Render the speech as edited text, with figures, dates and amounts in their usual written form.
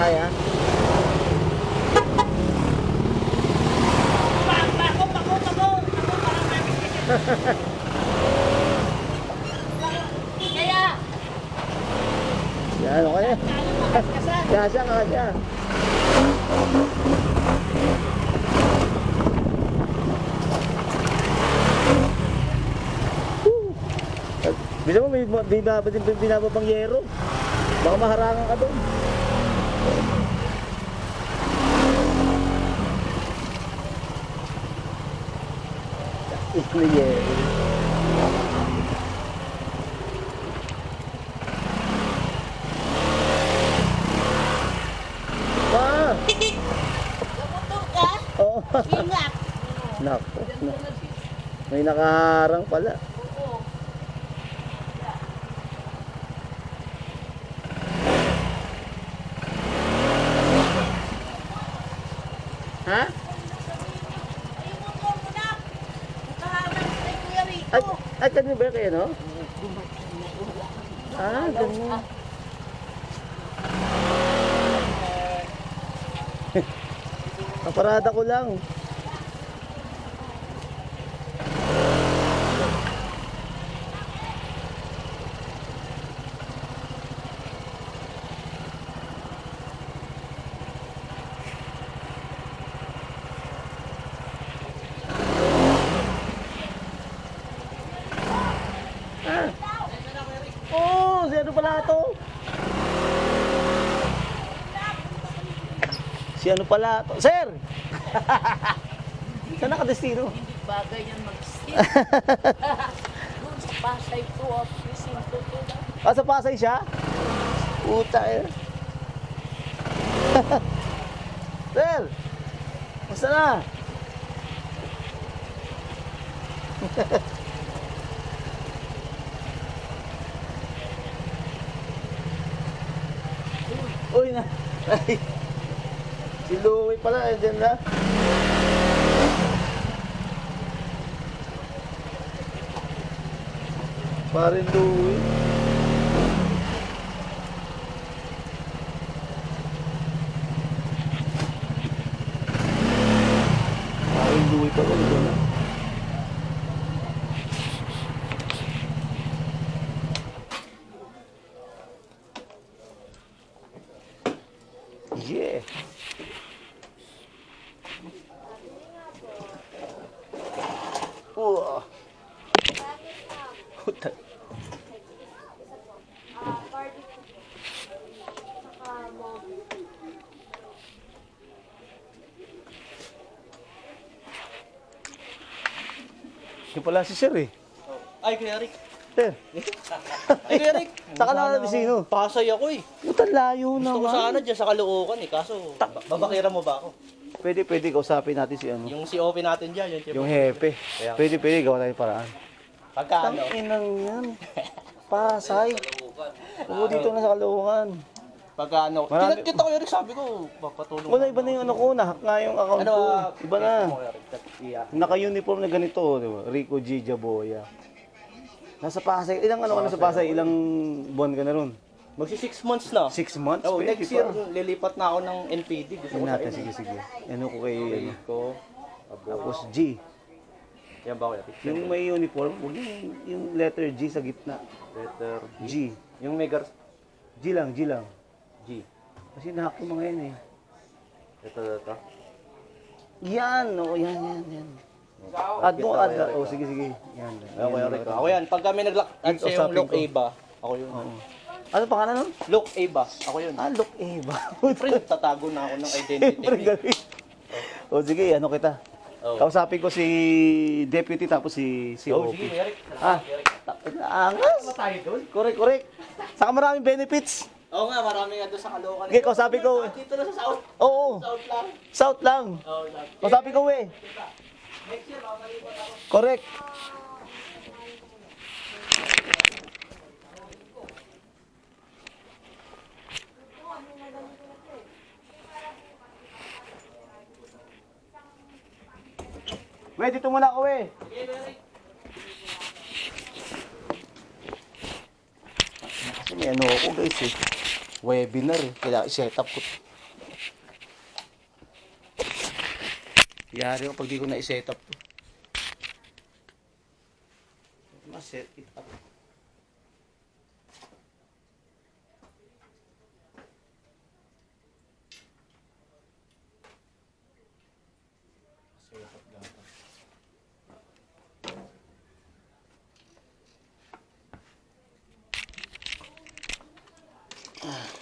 Kaya? Kaya! Yan, okay. Kasya, kasya. Bisa mo, may binababang yero. Baka maharangan ka doon. Ikli yero. Namotor ka? Oo. Ingat! Naku. May nakaharang pala. Oo. Ha? Ay, yung motor mo na! Nakaharang kay Kuya Rico! Ay, ganun ba kayo, no? Ah, ganun. Kaparada ko lang. Ah. Oh, si ano pala to? Si ano pala to? Sir! Saan nakadestino? Hindi bagay yan mag-sit. Doon sa Pasay to, fishing to to. Ah, sa Pasay siya? Puta eh. Sir! Basta na? Uy na. Ay. Si Louie pala, dyan na. Parin Louie. Parin Louie pala, dyan na. Yeah. Wah. Puta. Yung pala si Sir eh. Ay, Kuya Rick. Sir. Ay, Kuya Rick. Saka na bisino. Pasay ako eh. Puta layo Gusto ko naman. sana dyan sa Caloocan eh. Kaso, babakira mo ba ako? Pwede kausapin natin si ano. Yung COP natin dyan. Yung hepe. Kaya- Pwede gawa tayo paraan. Pagka ano? Inang yan. Pasay. Oo, dito na sa Caloocan. Pagka ano? Marami- Kita Kuya Rick, sabi ko, papatulong. Wala, iba na yung ano ko. Nahak nga yung account Ano, ko. Iba na. Kuya Rick, yeah. Naka-uniform na ganito, di ba? Rico G. Jaboya. Nasa Pasay. Ilang ano ka na sa Pasay? Ilang buwan ka na ron? Magsi 6 months na. 6 months? Oh, Pwede next pa. year, lilipat na ako ng NPD. Gusto ko Tingnan sa natin, NPD. sige. Ano ko kay ano. Rico, Abo. Tapos G. Yan ba Kuya Rick? Yung may uniform, huwag yung letter G sa gitna. Letter G. Yung mega G lang. G. Kasi nahak yung mga yan eh. Ito. Yan, oo, yan. Add mo, add. Oh, sige. Yan. Ako Kuya Rick. Ako yan. Pag kami nag-add sa yung Usapin Look ko. Ava, ako yun. Oo. Ano pangalan nun? Look Ava, ako yun. Ah, look Eva. Siyempre, tatago na ako ng identity. Siyempre, galing. O sige, ano kita? Oh. Kausapin ko si deputy tapos si Oh, OP. sige, Kuya Rick. Ah, angas. tayo doon? Correct. Saka maraming benefits. Oo nga, marami nga doon sa Caloocan. Sige, kausapin ko. Dito na sa South. Oo, South lang. south lang. Oo, South. Kausapin ko eh. Next year, babalikan ako. Correct. We, dito muna ako eh. Kasi may ano ako guys eh. Webinar eh. Kailangan i-set up ko. Yari ko pag di ko na-set up to. Mas-set it up. Set up dapat. Ah.